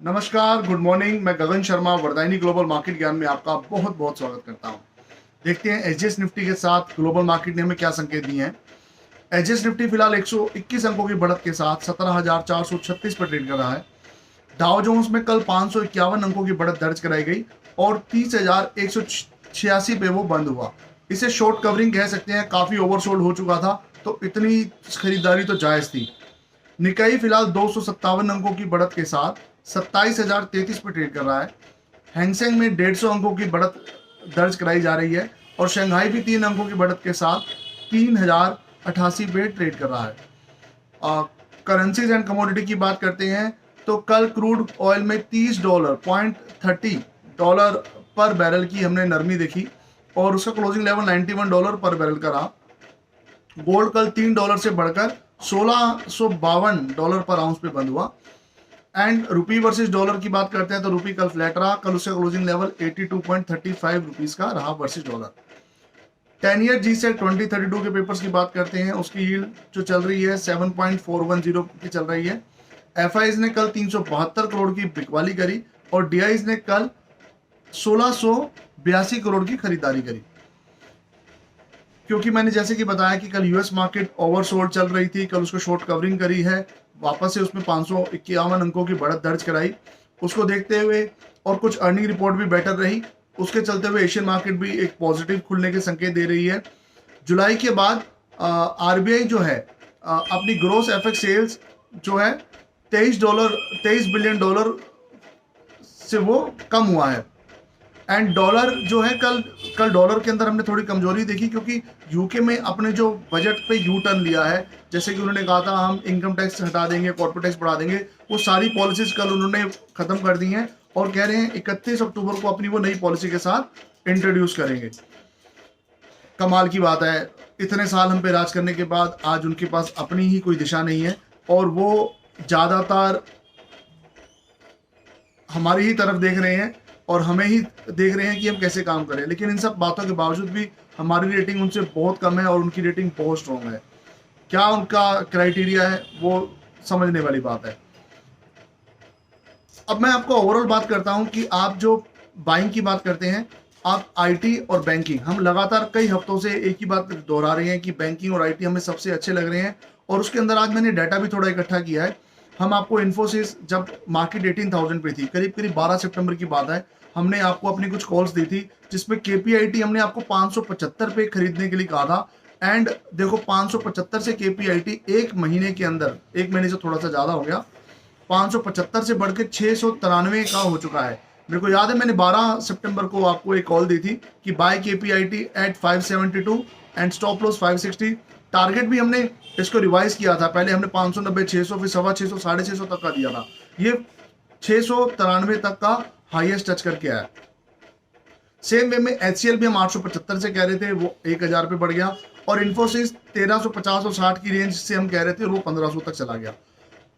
नमस्कार, good morning. मैं गगन Sharma वरदायनी global market ज्ञान में आपका बहुत बहुत स्वागत करता हूं। देखते हैं एचजीएस निफ्टी के साथ ग्लोबल मार्केट ने हमें क्या संकेत दिए हैं। एचजीएस निफ्टी फिलहाल 121 अंकों की बढ़त के साथ 17,436 पर ट्रेड कर रहा है। डाउ जोन्स में कल 551 अंकों की बढ़त दर्ज कराई गई और 30,186 पे वो बंद हुआ। इसे शॉर्ट कवरिंग कह सकते हैं, काफी ओवरसोल्ड हो चुका था, तो इतनी खरीदारी तो जायज थी। निकाई फिलहाल 257 अंकों की बढ़त के साथ 27,033 पर ट्रेड कर रहा है। हैंगसेंग में 150 अंकों की बढ़त दर्ज कराई जा रही है और शंघाई भी 3 अंकों की बढ़त के साथ 3,088 पे ट्रेड कर रहा है। करेंसीज एंड कमोडिटी की बात करते हैं तो कल क्रूड ऑयल में $30.30 पर बैरल की हमने नरमी देखी और उसका क्लोजिंग लेवल $91 पर बैरल का रहा। गोल्ड कल $3 से बढ़कर $1652 पर आउंस पे बंद हुआ। एंड रुपी वर्सेस डॉलर की बात करते हैं तो रुपी कल फ्लैट रहा, कल उसका क्लोजिंग लेवल 82.35 रुपीस का रहा वर्सेस डॉलर। 10 ईयर जी से 2032 के पेपर्स की बात करते हैं, उसकी यील्ड जो चल रही है 7.410 की चल रही है। एफआईज ने कल 372 करोड़ की बिकवाली करी और डीआईज ने कल 1682 करोड़ की खरीदारी करी। क्योंकि मैंने जैसे कि बताया कि कल यूएस मार्केट ओवरसोल्ड चल रही थी, कल उसको शॉर्ट कवरिंग करी है, वापस से उसमें 551 अंकों की बढ़त दर्ज कराई। उसको देखते हुए और कुछ अर्निंग रिपोर्ट भी बेटर रही, उसके चलते हुए एशियन मार्केट भी एक पॉजिटिव खुलने के संकेत दे रही है। जुलाई के बाद आरबीआई जो है अपनी ग्रोस एफएक्स सेल्स जो है $23 बिलियन से वो कम हुआ है। एंड डॉलर जो है कल डॉलर के अंदर हमने थोड़ी कमजोरी देखी, क्योंकि यूके में अपने जो बजट पे यू टर्न लिया है, जैसे कि उन्होंने कहा था हम इनकम टैक्स हटा देंगे, कॉर्पोरेट टैक्स बढ़ा देंगे, वो सारी पॉलिसीज कल उन्होंने खत्म कर दी हैं और कह रहे हैं 31 अक्टूबर को अपनी वो नई पॉलिसी के साथ इंट्रोड्यूस करेंगे। कमाल की बात है, इतने साल हम पे राज करने के बाद आज उनके पास अपनी ही कोई दिशा नहीं है और वो ज्यादातर हमारी ही तरफ देख रहे हैं और हमें ही देख रहे हैं कि हम कैसे काम करें। लेकिन इन सब बातों के बावजूद भी हमारी रेटिंग उनसे बहुत कम है और उनकी रेटिंग बहुत स्ट्रॉन्ग है। क्या उनका क्राइटेरिया है वो समझने वाली बात है। अब मैं आपको ओवरऑल बात करता हूं कि आप जो बाइंग की बात करते हैं, आप आईटी और बैंकिंग, हम लगातार कई हफ्तों से एक ही बात दोहरा रहे हैं कि बैंकिंग और आईटी हमें सबसे अच्छे लग रहे हैं और उसके अंदर आज मैंने डाटा भी थोड़ा इकट्ठा किया है। हम आपको इन्फोसिस जब मार्केट 18,000 पे थी, करीब करीब 12 सितंबर की बात है, हमने आपको अपनी कुछ कॉल्स दी थी जिसमें केपीआईटी हमने आपको 575 पे खरीदने के लिए कहा था। एंड देखो 575 से केपीआईटी एक महीने के अंदर, एक महीने से थोड़ा सा ज्यादा हो गया, 575 से बढ़ के 693 का हो चुका है। मेरे को याद है मैंने 12 सितंबर को आपको एक कॉल दी थी कि buy KPIT at 572 and stop loss 560। Target भी हमने इसको रिवाइज किया था, पहले हमने 590, 600, फिर 625, 650 तक का दिया था। ये 693 तक का हाईएस्ट टच करके आया। सेम वे में एचसीएल भी हम 875 से कह रहे थे, वो 1000 पे बढ़ गया और इन्फोसिस 1350 और 60 की रेंज से हम कह रहे थे, वो 1500 तक चला गया।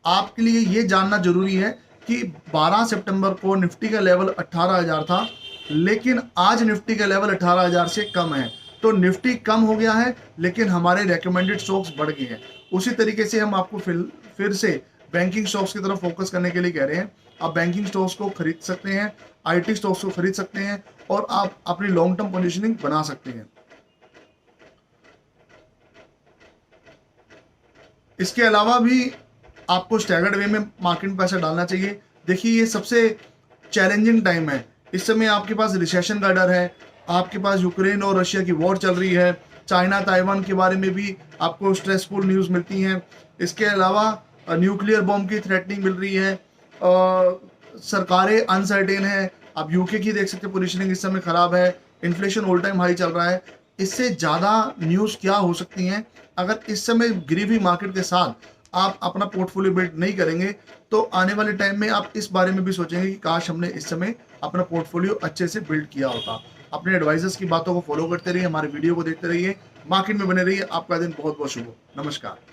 आपके लिए ये जानना जरूरी है कि 12 सितंबर को निफ्टी का लेवल 18,000 था, लेकिन आज निफ्टी का लेवल 18,000 से कम है। तो निफ्टी कम हो गया है लेकिन हमारे रेकमेंडेड स्टॉक्स बढ़ गए हैं। उसी तरीके से हम आपको फिर से बैंकिंग स्टॉक्स की तरफ फोकस करने के लिए कह रहे हैं। आप बैंकिंग स्टॉक्स को खरीद सकते हैं, आईटी स्टॉक्स को खरीद सकते हैं और आप अपनी लॉन्ग टर्म पोजीशनिंग बना सकते हैं। इसके अलावा भी आपको स्टैगर्ड वे में मार्केट में पैसा डालना चाहिए। देखिए ये सबसे चैलेंजिंग टाइम है, इस समय आपके पास रिसेशन का डर है, आपके पास यूक्रेन और रशिया की वॉर चल रही है, चाइना ताइवान के बारे में भी आपको स्ट्रेसफुल न्यूज़ मिलती हैं। इसके अलावा न्यूक्लियर बॉम्ब की थ्रेटनिंग मिल रही है, सरकारें अनसर्टेन है। आप यूके की देख सकते हैं, पोजीशनिंग इस समय खराब है, इन्फ्लेशन ऑल टाइम हाई चल रहा है। इससे ज़्यादा न्यूज़ क्या हो सकती हैं। अगर इस समय गिरी हुई मार्केट के साथ आप अपना पोर्टफोलियो बिल्ड नहीं करेंगे तो आने वाले टाइम में आप इस बारे में भी सोचेंगे कि काश हमने इस समय अपना पोर्टफोलियो अच्छे से बिल्ड किया होता। अपने एडवाइजर्स की बातों को फॉलो करते रहिए, हमारे वीडियो को देखते रहिए, मार्केट में बने रहिए। आपका दिन बहुत बहुत शुभ हो। नमस्कार।